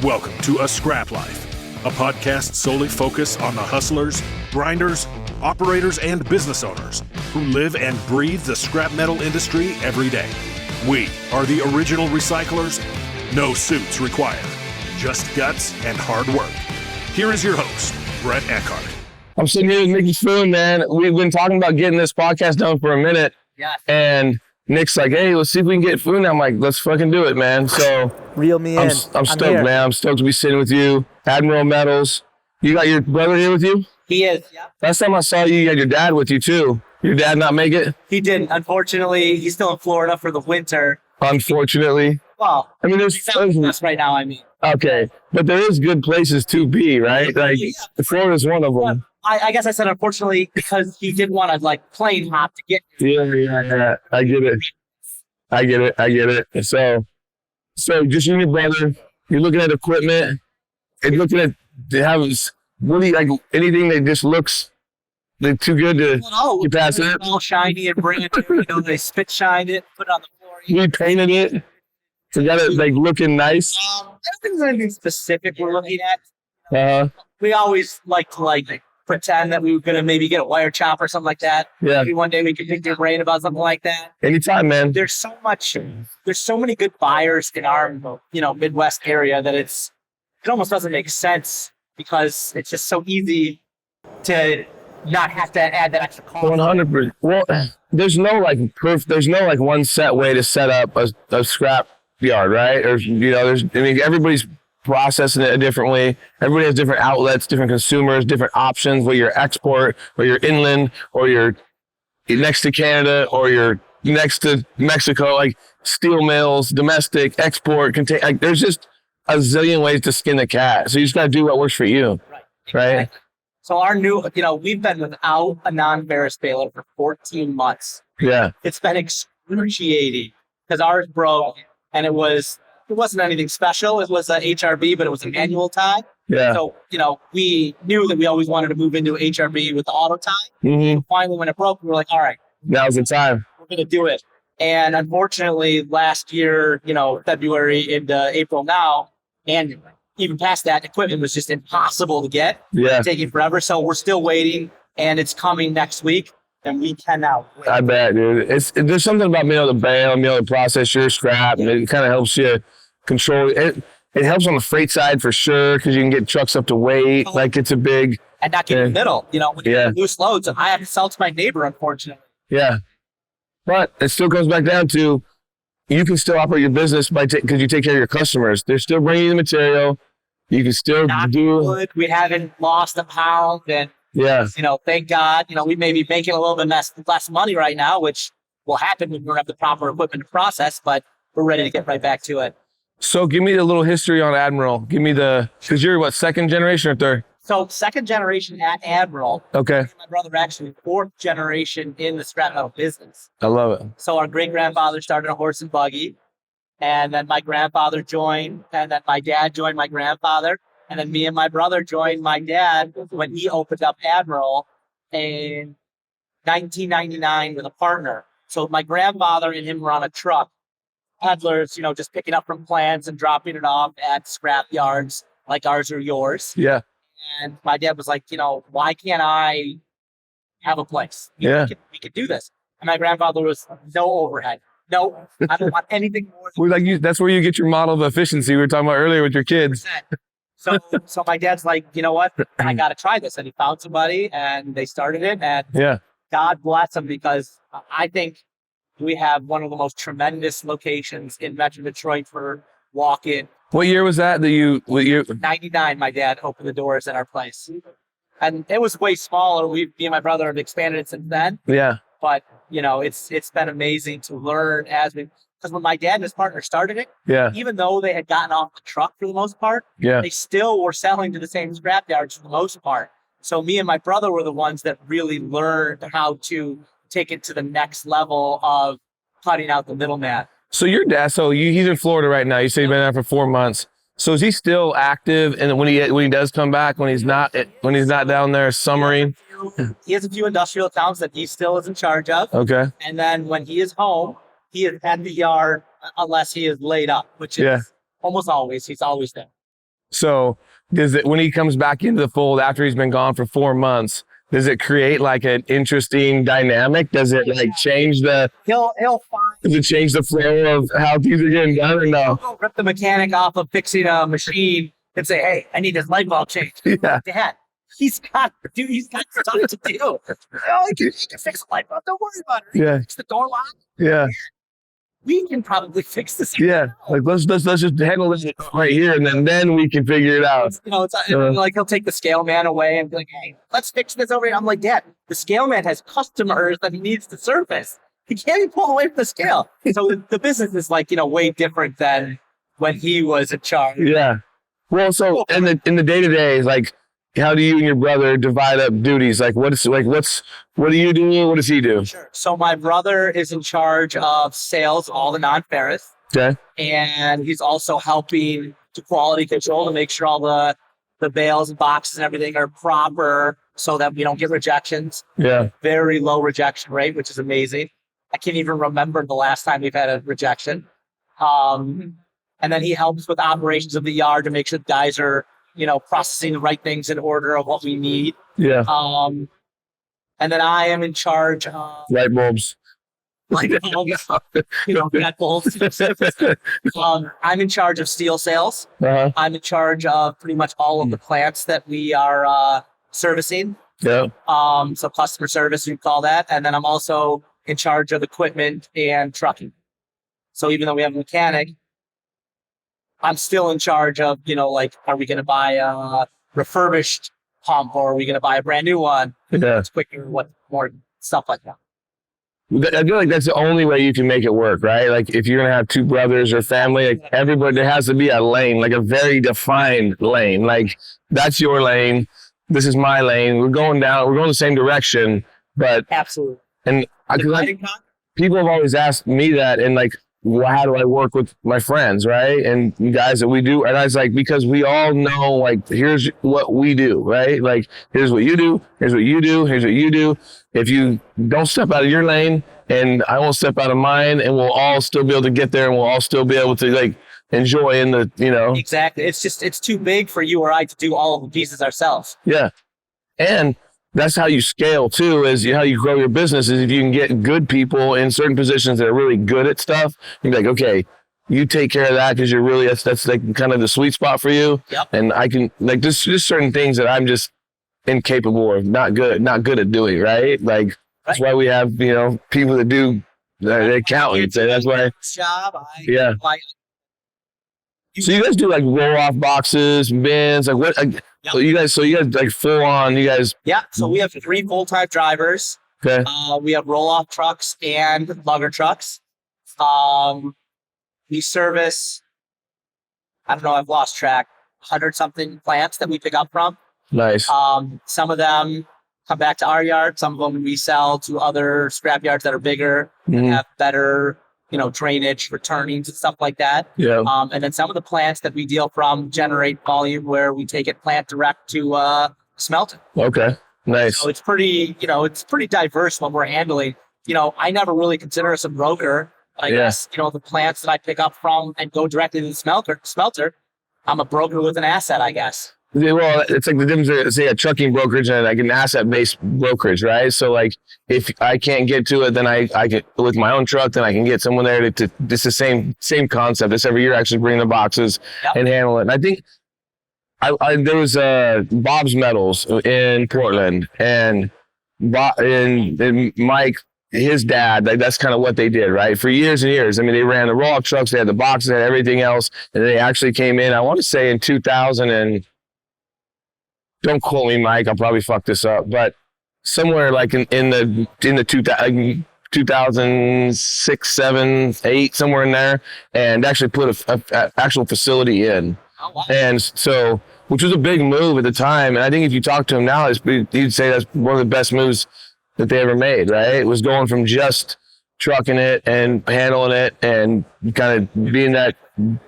Welcome to A Scrap Life, a podcast solely focused on the hustlers, grinders, operators, and business owners who live and breathe the scrap metal industry every day. We are the original recyclers. No suits required, just guts and hard work. Here is your host, Brett Eckhart. I'm sitting here with Mikey Foon, man. We've been talking about getting this podcast done for a minute. Yes. And Nick's like, hey, let's see if we can get Foon. I'm like, let's fucking do it, man. So Reel me in. I'm stoked, man. I'm stoked to be sitting with you. Admiral Metals. You got your brother here with you? He is, yeah. Last time I saw you, you had your dad with you, too. Your dad not make it? He didn't. Unfortunately, he's still in Florida for the winter. Unfortunately. Well, I mean, he's out with us right now, I mean. Okay. But there is good places to be, right? Like, Florida's one of them. I guess I said unfortunately because he didn't want to, like, plane hop to get here. Yeah. I get it. So just you and your brother, you're looking at equipment and looking at really like anything that just looks like too good to keep passing it. All shiny and brand new, they spit shined it, put it on the floor. We painted it. So got it like looking nice. I don't think there's anything specific we're looking at. We always like to pretend that we were going to maybe get a wire chop or something like that. Yeah. Maybe one day we could pick your brain about something like that. Anytime, man. There's so many good buyers in our, Midwest area that it almost doesn't make sense because it's just so easy to not have to add that extra cost. 100%. Well, there's no one set way to set up a scrap yard, right? Or, everybody's processing it a different way. Everybody has different outlets, different consumers, different options, whether you're export or you're inland or you're next to Canada or you're next to Mexico, like steel mills, domestic, export, there's just a zillion ways to skin the cat. So you just got to do what works for you. Right? So our new, we've been without a non-ferrous baler for 14 months. Yeah. It's been excruciating because ours broke and it wasn't anything special. It was a HRB, but it was an annual tie. Yeah. So, we knew that we always wanted to move into HRB with the auto tie. Mm-hmm. Finally, when it broke, we were like, all right. Now's the time. We're going to do it. And unfortunately, last year, February into April now, and even past that, equipment was just impossible to get. Yeah. Taking forever. So we're still waiting, and it's coming next week. And we cannot wait. I bet, dude. There's something about being able to bail, being able to process your scrap, and it kind of helps you control it. It helps on the freight side for sure because you can get trucks up to weight. Like it's a big and not get in the middle. When you have loose loads, and I have to sell to my neighbor, unfortunately. Yeah, but it still comes back down to you can still operate your business because you take care of your customers. They're still bringing you the material. You can still do. Good. We haven't lost a pound, and thank God. We may be making a little bit less money right now, which will happen when we don't have the proper equipment to process. But we're ready to get right back to it. So give me the little history on Admiral. Give me because you're what, second generation or third? So second generation at Admiral. Okay. My brother actually fourth generation in the scrap metal business. I love it. So our great grandfather started a horse and buggy, and then my grandfather joined, and then my dad joined my grandfather, and then me and my brother joined my dad when he opened up Admiral in 1999 with a partner. So my grandfather and him were on a truck. Peddlers, just picking up from plants and dropping it off at scrap yards like ours or yours. Yeah. And my dad was like, why can't I have a place? We could do this. And my grandfather was no overhead. No, I don't want anything more. That's where you get your model of efficiency we were talking about earlier with your kids. So my dad's like, you know what? I got to try this. And he found somebody and they started it. And God bless them because I think we have one of the most tremendous locations in Metro Detroit for walk-in. What year was that? 99, my dad opened the doors at our place. And it was way smaller. Me and my brother have expanded it since then. Yeah. But, it's been amazing to learn because when my dad and his partner started it, even though they had gotten off the truck for the most part, they still were selling to the same scrap yards for the most part. So me and my brother were the ones that really learned how to take it to the next level of cutting out the middleman. So your dad, he's in Florida right now. You say he's been there for 4 months. So is he still active? And when he does come back, when he's not down there summering? He has a few industrial towns that he still is in charge of. Okay. And then when he is home, he is at the yard unless he is laid up, which is almost always. He's always there. So does it, when he comes back into the fold after he's been gone for 4 months, does it create like an interesting dynamic? Does it like change the, He'll find, does it change the flow of how things are getting done or no? he'll go rip the mechanic off of fixing a machine and say, hey, I need this light bulb changed. Yeah. Dad, he's got stuff to do. Oh, you can fix a light bulb. Don't worry about it. Yeah. Fix the door lock. Yeah. We can probably fix this. Yeah. Like let's just handle this right here and then we can figure it out. You know, it's like he'll take the scale man away and be like, hey, let's fix this over here. I'm like, Dad, the scale man has customers that he needs to service. He can't be pulled away from the scale. So the business is like, way different than when he was in charge. Yeah. Well, so in the day-to-day, like, how do you and your brother divide up duties? Like, what do you do? What does he do? Sure. So my brother is in charge of sales, all the non-ferrous. Okay. And he's also helping to quality control to make sure all the bales and boxes and everything are proper so that we don't get rejections. Yeah. Very low rejection rate, which is amazing. I can't even remember the last time we've had a rejection. And then he helps with operations of the yard to make sure the guys are, processing the right things in order of what we need. Yeah. And then I am in charge of light bulbs. Cat bulbs. I'm in charge of steel sales. Uh-huh. I'm in charge of pretty much all of the plants that we are servicing. Yeah. So customer service, you call that. And then I'm also in charge of equipment and trucking. So even though we have a mechanic, I'm still in charge of, are we going to buy a refurbished pump or are we going to buy a brand new one? Yeah. It's quicker, what more stuff like that. I feel like that's the only way you can make it work, right? Like if you're going to have two brothers or family, like everybody, there has to be a lane, like a very defined lane. Like that's your lane. This is my lane. We're going the same direction, but absolutely. And people have always asked me that, and like, how do I work with my friends, right? And guys that we do, and I was like, because we all know, like, here's what we do, right? Like, here's what you do, here's what you do, here's what you do. If you don't step out of your lane, and I won't step out of mine, and we'll all still be able to get there, and we'll all still be able to like enjoy in the, Exactly. It's too big for you or I to do all of the pieces ourselves. Yeah, and that's how you scale too, is how you grow your business, is if you can get good people in certain positions that are really good at stuff. You're like, okay, you take care of that because you're really, that's like kind of the sweet spot for you. Yep. And I can, like, just certain things that I'm just incapable of, not good at doing, right? Like, that's why we have, people that do the accountants, and that's why. Job. So you guys do like roll off boxes, bins, like what? Yep. So you guys like full on, Yeah. So we have 3 full-time drivers. Okay. We have roll-off trucks and lugger trucks. We service, I don't know, I've lost track, 100-something plants that we pick up from. Nice. Some of them come back to our yard. Some of them we sell to other scrap yards that are bigger and have better, drainage, returnings and stuff like that. Yeah. And then some of the plants that we deal from generate volume where we take it plant direct to smelter. Okay. Nice. So it's pretty, it's pretty diverse what we're handling. I never really consider us a broker. I guess, the plants that I pick up from and go directly to the smelter, I'm a broker with an asset, I guess. Well, it's like the difference between, say, a trucking brokerage and like an asset-based brokerage, right? So, like, if I can't get to it, then I can, with my own truck, then I can get someone there to it's the same concept. It's every year actually bring the boxes and handle it. And I think there was Bob's Metals in Portland, and Mike, his dad, like, that's kind of what they did, right? For years and years. I mean, they ran the roll-off trucks, they had the boxes, they had everything else, and they actually came in, I want to say in 2000 and, don't quote me, Mike, I'll probably fuck this up, but somewhere like in the 2006, 7, 8, somewhere in there, and actually put a actual facility in. Oh, wow. And so, which was a big move at the time. And I think if you talk to him now, he'd say that's one of the best moves that they ever made, right? It was going from just trucking it and handling it and kind of being that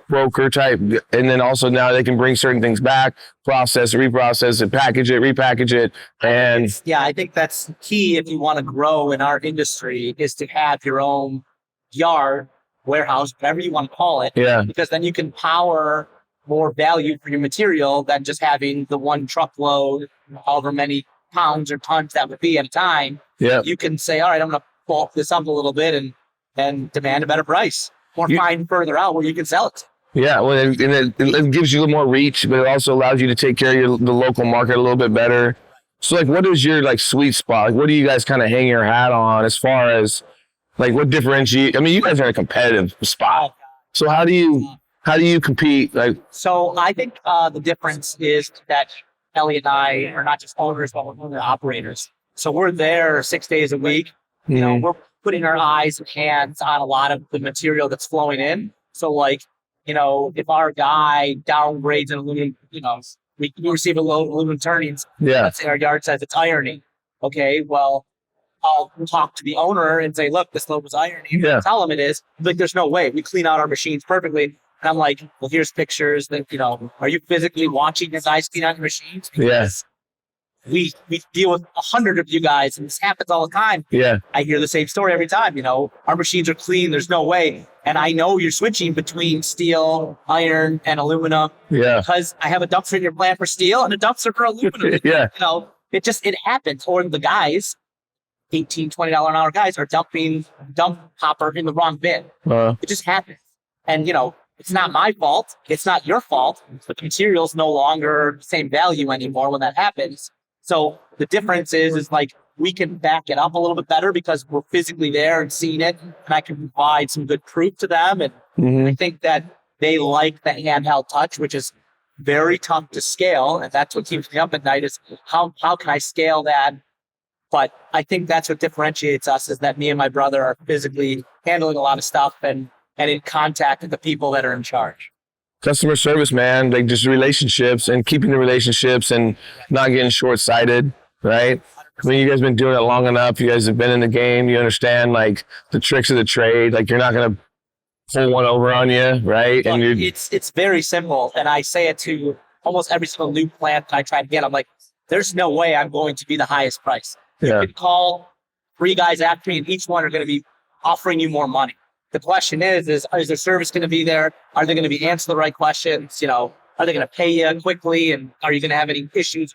broker type. And then also now they can bring certain things back, process it, reprocess it, package it, repackage it. And yeah, I think that's key if you want to grow in our industry, is to have your own yard, warehouse, whatever you want to call it. Yeah. Because then you can power more value for your material than just having the one truckload, however many pounds or tons that would be at a time. Yeah. You can say, all right, I'm going to bulk this up a little bit and demand a better price, or find further out where you can sell it. Yeah, well, and it gives you a little more reach, but it also allows you to take care of the local market a little bit better. So, like, what is your, like, sweet spot? Like, what do you guys kind of hang your hat on as far as, like, what differentiate? I mean, you guys are in a competitive spot. So how do you compete? Like, so I think the difference is that Ellie and I are not just owners, but we're the operators. So we're there 6 days a week. You know, we're putting our eyes and hands on a lot of the material that's flowing in. So, like, you know, if our guy downgrades an aluminum, you know, we receive a load of aluminum turnings. Yeah. Let's say our yard says it's ironing. Okay, well, I'll talk to the owner and say, look, this load was ironing. Yeah. Tell him it is. Like, there's no way. We clean out our machines perfectly. And I'm like, well, here's pictures that, you know, are you physically watching the guys clean out your machines? Yes. We deal with 100 of you guys, and this happens all the time. Yeah. I hear the same story every time. You know, our machines are clean. There's no way. And I know you're switching between steel, iron, and aluminum. Yeah. Because I have a dumpster in your plant for steel and a dumpster for aluminum. Yeah. You know, it happens. Or the guys, $18, $20 an hour guys, are dumping dump hopper in the wrong bin. It just happens. And, you know, it's not my fault. It's not your fault. But the material's no longer the same value anymore when that happens. So the difference is like, we can back it up a little bit better because we're physically there and seeing it, and I can provide some good proof to them. And I think that they like the handheld touch, which is very tough to scale. And that's what keeps me up at night is how can I scale that? But I think that's what differentiates us is that me and my brother are physically handling a lot of stuff and in contact with the people that are in charge. Customer service, man, like just relationships and keeping the relationships and not getting short-sighted, right? I mean, you guys have been doing it long enough. You guys have been in the game. You understand like the tricks of the trade. Like you're not going to pull one over on you, right? Look, And it's very simple. And I say it to almost every single new plant that I try to get. I'm like, there's no way I'm going to be the highest price. Yeah. You can call 3 guys after me and each one are going to be offering you more money. The question is their service going to be there? Are they going to answer the right questions? You know, are they going to pay you quickly? And are you going to have any issues?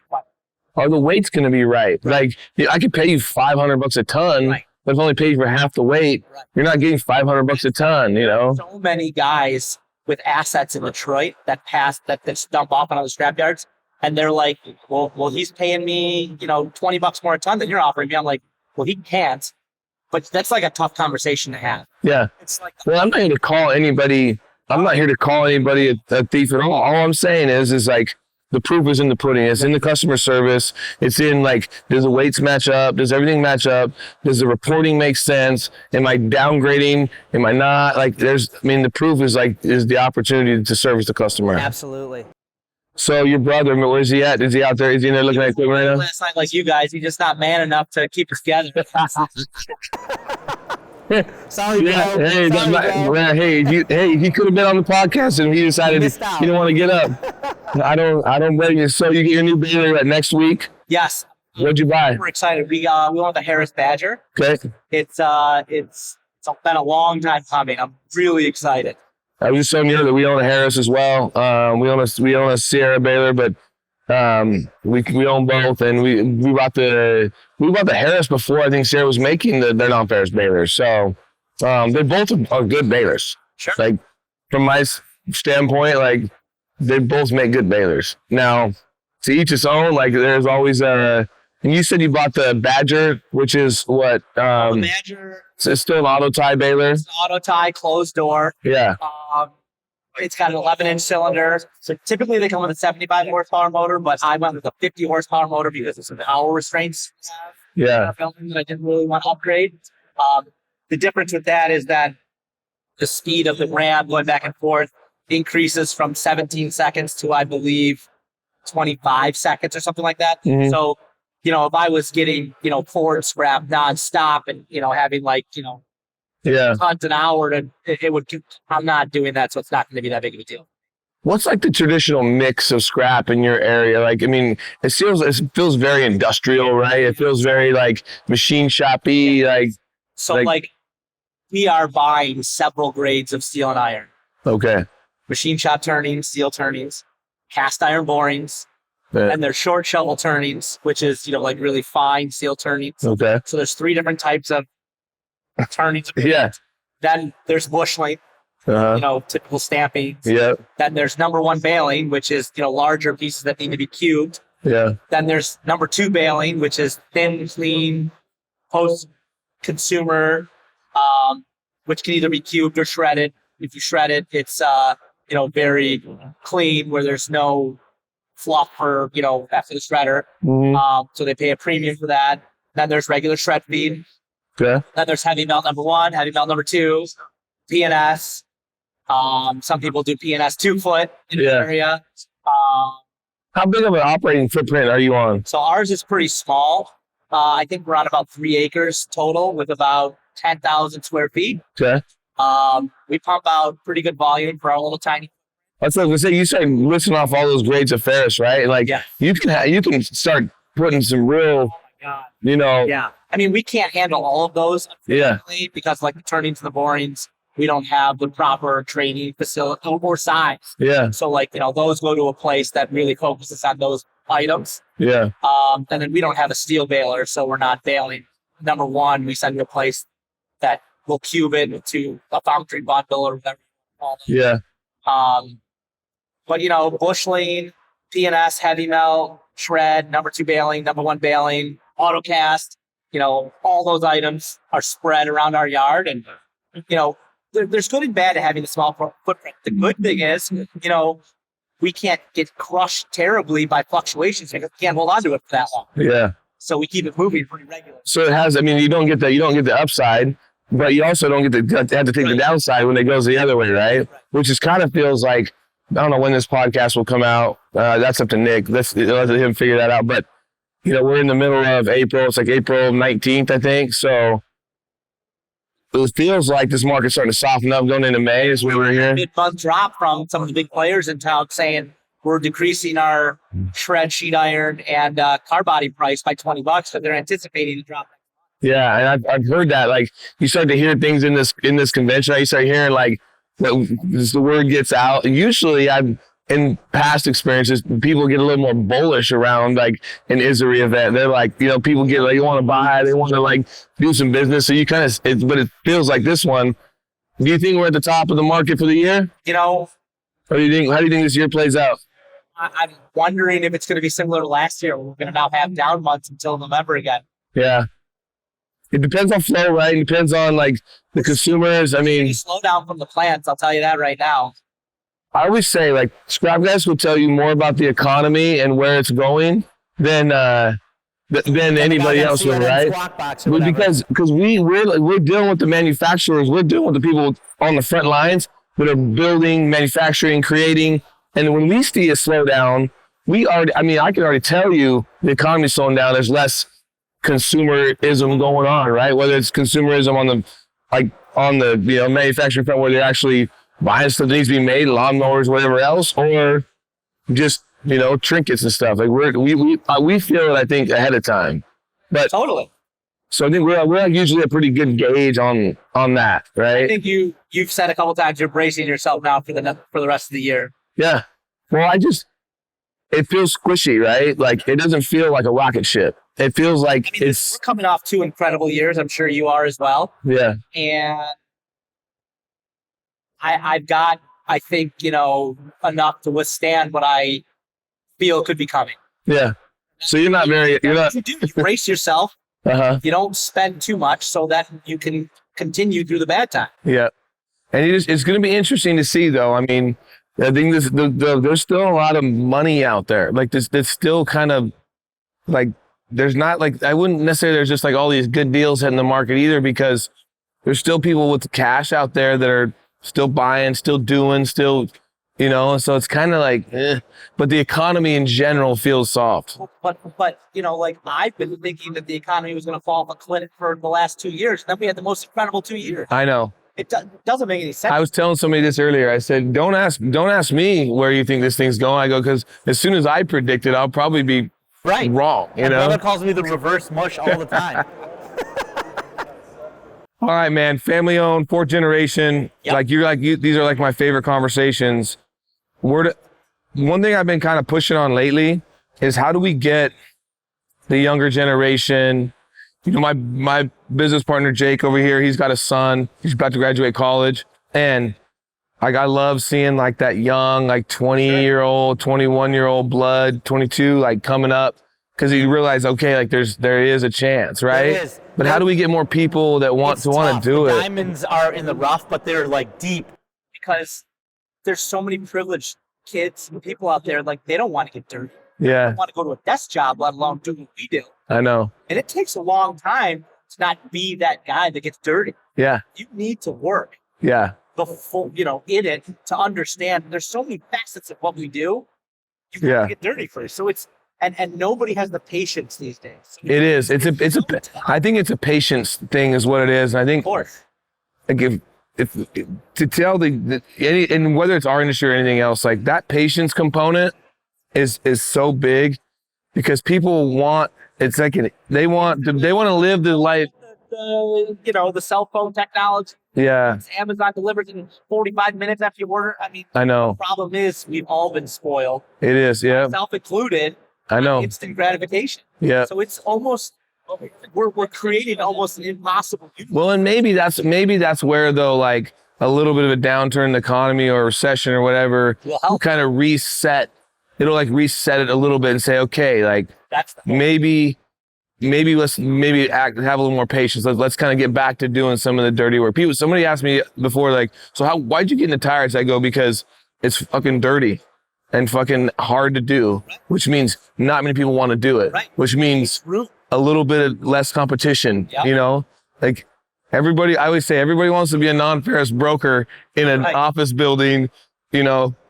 Are the weight's going to be right? Like I could pay you $500 a ton, but if I only pay you for half the weight, you're not getting $500 a ton, you know? So many guys with assets in Detroit that dump off on other scrap yards. And they're like, well, he's paying me, you know, $20 more a ton than you're offering me. I'm like, well, he can't. But that's like a tough conversation to have. Yeah. It's like, well, I'm not here to call anybody. I'm not here to call anybody a thief at all. All I'm saying is like the proof is in the pudding. It's in the customer service. It's in like, does the weights match up? Does everything match up? Does the reporting make sense? Am I downgrading? Am I not? Like the proof is the opportunity to service the customer. absolutely. So your brother, where's he at? Is he out there? Is he in there looking at equipment right now? Last night, like you guys, he's just not man enough to keep us together. Sorry, Yeah, bro. he could have been on the podcast and he decided he didn't want to get up. I don't blame you. So you get your new baler next week? Yes. What'd you buy? We're excited. We want the Harris Badger. Okay. It's been a long time coming. I'm really excited. I was just telling you that we own a Harris as well. We own a Sierra baler, but we own both, and we bought the Harris before I think Sierra was making their non-ferrous balers. So they both are good balers. Sure. Like from my standpoint, like they both make good balers. Now to each his own. Like there's always a. And you said you bought the Badger, which is what? The Badger. It's still an auto tie baler. It's an auto tie, closed door. Yeah. It's got an 11-inch cylinder. So typically they come with a 75 horsepower motor, but I went with a 50 horsepower motor because of some power restraints. Yeah. That I didn't really want to upgrade. The difference with that is that the speed of the ram going back and forth increases from 17 seconds to, I believe, 25 seconds or something like that. Mm-hmm. So, you know, if I was getting, you know, Ford scrap nonstop and, you know, having like, you know, tons an hour, I'm not doing that. So it's not going to be that big of a deal. What's like the traditional mix of scrap in your area? Like, I mean, it feels very industrial, right? It feels very like machine shoppy. Like we are buying several grades of steel and iron. Okay. machine shop turnings, steel turnings, cast iron borings, and there's short shovel turnings, which is, like really fine steel turnings. Okay. So there's 3 different types of turnings. Yeah. Then there's bushling, typical stamping. Yeah. Then there's number 1 baling, which is, larger pieces that need to be cubed. Yeah. Then there's number 2 baling, which is thin, clean, post-consumer, which can either be cubed or shredded. If you shred it, it's, very clean where there's no fluff for, after the shredder. Mm-hmm. So they pay a premium for that. Then there's regular shred feed. Okay. Then there's heavy melt number 1, heavy melt number 2, PNS. Some people do PNS 2-foot in the area. How big of an operating footprint are you on? So ours is pretty small. I think we're on about 3 acres total with about 10,000 square feet. Okay. We pump out pretty good volume for our little tiny. That's like I say. You start listing off all those grades of ferrous, right? Like you can start putting some real, Yeah. I mean, we can't handle all of those, unfortunately, because like the turnings and the borings, we don't have the proper training facility or size. Yeah. So like, those go to a place that really focuses on those items. Yeah. And then we don't have a steel baler, so we're not baling. Number 1, we send to a place that will cube it to a foundry bundle or whatever you call it. Yeah. But bushling, PNS, heavy melt, shred, number 2 baling, number 1 baling, autocast, all those items are spread around our yard. And, there's good and bad to having a small footprint. The good thing is, we can't get crushed terribly by fluctuations because we can't hold on to it for that long. Yeah. So we keep it moving pretty regularly. So it has, you don't get the upside, but you also don't have to take the downside when it goes the other way, right? Which is kind of feels like, I don't know when this podcast will come out. That's up to Nick. Let's let him figure that out. But, we're in the middle of April. It's like April 19th, I think. So it feels like this market's starting to soften up going into May is where we're here. Mid-month drop from some of the big players in town saying we're decreasing our shred, sheet iron, and car body price by $20 because they're anticipating a drop. Yeah, and I've heard that. Like, you start to hear things in this convention. You start hearing like the word gets out. Usually, in past experiences, people get a little more bullish around like an ISRI event. They're like, people get like, you want to buy, they want to like do some business. So you kind of, but it feels like this one. Do you think we're at the top of the market for the year? How do you think this year plays out? I'm wondering if it's going to be similar to last year. We're going to now have down months until November again. Yeah. It depends on flow, right? It depends on like the consumers. Slow down from the plants. I'll tell you that right now. I always say like scrap guys will tell you more about the economy and where it's going than anybody else will, right? Because we're dealing with the manufacturers, we're dealing with the people on the front lines that are building, manufacturing, creating. And when we see a slowdown, I can already tell you the economy's slowing down. There's less consumerism going on, right? Whether it's consumerism on the manufacturing front where they're actually buying stuff that needs to be made, lawnmowers, whatever else, or just trinkets and stuff. Like we feel it, I think, ahead of time. But totally. So I think we're usually a pretty good gauge on that, right? I think you've said a couple times you're bracing yourself now for the rest of the year. Yeah. Well, it feels squishy, right? Like it doesn't feel like a rocket ship. It feels like we're coming off 2 incredible years. I'm sure you are as well. Yeah. And I've got, I think, enough to withstand what I feel could be coming. Yeah. So you're not. You brace yourself. Uh-huh. You don't spend too much so that you can continue through the bad time. Yeah. And it's going to be interesting to see, though. I think there's still a lot of money out there. Like there's still kind of like, there's not like, I wouldn't necessarily, there's just like all these good deals hitting the market either, because there's still people with the cash out there that are still buying, still doing, so it's kind of like, but the economy in general feels soft. But like I've been thinking that the economy was going to fall off a cliff for the last 2 years. Then we had the most incredible 2 years. I know. It doesn't make any sense. I was telling somebody this earlier. I said, don't ask me where you think this thing's going. I go, because as soon as I predict it, I'll probably be wrong. My brother calls me the reverse mush all the time. All right, man. Family owned, 4th generation. Yep. These are like my favorite conversations. One thing I've been kind of pushing on lately is how do we get the younger generation? You know, my business partner, Jake over here, he's got a son. He's about to graduate college. And like, I love seeing like that young, like 20-year-old, 21-year-old blood, 22, like coming up. Cause you realize, okay, like there is a chance, right? There is. But how do we get more people that want to do the it? Diamonds are in the rough, but they're like deep because there's so many privileged kids and people out there, like they don't want to get dirty. They Yeah, don't want to go to a desk job, let alone do what we do. I know. And it takes a long time to not be that guy that gets dirty. Yeah, You need to work yeah, the full, in it to understand there's so many facets of what we do. You got Yeah. to get dirty first. So it's, and nobody has the patience these days. So it is. I think it's a patience thing is what it is. And I of think course. like if to tell and whether it's our industry or anything else, like that patience component is so big because people want, it's like they want to live the life. The cell phone technology. Yeah, Amazon delivers in 45 minutes after you order. I mean, I know. the problem is we've all been spoiled, It is. Yeah, myself included. I know. Instant gratification. Yeah. So it's almost we're creating almost an impossible universe. Well, and maybe that's where though, like a little bit of a downturn in the economy or recession or whatever Will help. kind of reset. It'll like reset it a little bit and say, okay, like That's the maybe let's have a little more patience. Let's kind of get back to doing some of the dirty work. Somebody asked me before, like, so why'd you get into tires? I go, because it's fucking dirty and fucking hard to do, which means not many people want to do it, which means a little bit of less competition, like I always say everybody wants to be a non-Ferris broker in an office building,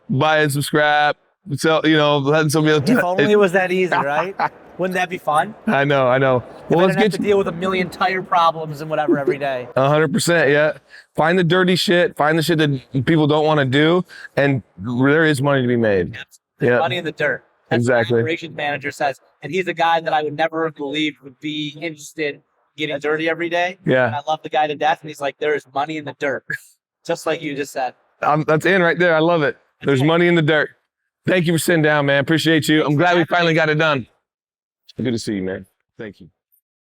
buying some scrap, sell, letting somebody else. If only it was that easy, right? Wouldn't that be fun? I know. Well, let's to deal with a million tire problems and whatever every day. 100%. Yeah. Find the dirty shit. Find the shit that people don't want to do. And there is money to be made. There's money in the dirt. That's Exactly. what the operations manager says. And he's a guy that I would never have believed would be interested in getting dirty every day. Yeah. And I love the guy to death. And he's like, there is money in the dirt. Just like you just said. That's in right there. I love it. There's money in the dirt. Thank you for sitting down, man. Appreciate you. I'm glad we finally got it done. Good to see you, man. Thank you.